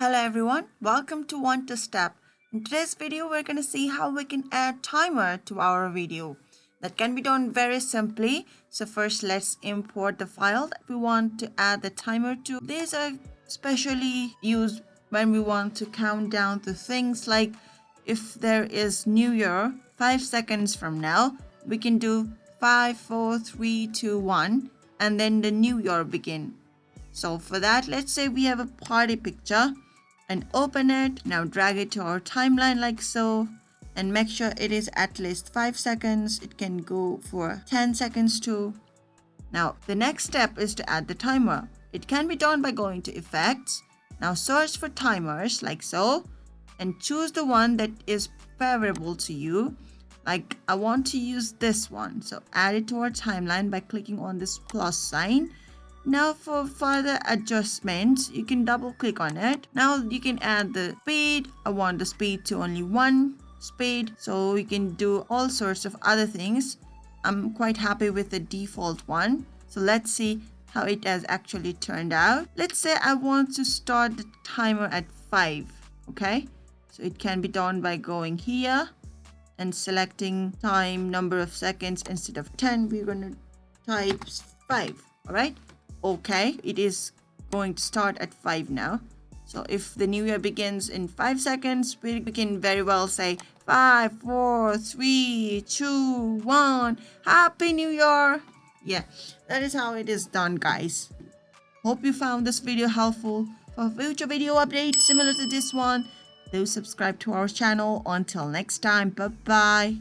Hello everyone, welcome to Want to Step. In today's video, we're going to see how we can add timer to our video. That can be done very simply. So first, let's import the file that we want to add the timer to. These are specially used when we want to count down to things like if there is New Year 5 seconds from now, we can do 5, 4, 3, 2, 1 and then the New Year begin. So for that, let's say we have a party picture and open it. Now drag it to our timeline like so and make sure it is at least 5 seconds. It can go for 10 seconds too. Now the next step is to add the timer. It can be done by going to effects. Now search for timers like so and choose the one that is favorable to you. Like I want to use this one. So add it to our timeline by clicking on this plus sign. Now for further adjustments, you can double click on it. Now you can add the speed. I want the speed to only 1 speed. So we can do all sorts of other things. I'm quite happy with the default one. So let's see how it has actually turned out. Let's say I want to start the timer at 5. Okay. So it can be done by going here and selecting time number of seconds. Instead of 10, we're going to type 5. All right. Okay, it is going to start at 5 now. So if the new year begins in 5 seconds, we can very well say 5, 4, 3, 2, 1. Happy New Year! Yeah, that is how it is done, guys. Hope you found this video helpful. For future video updates similar to this one, do subscribe to our channel. Until next time, bye-bye.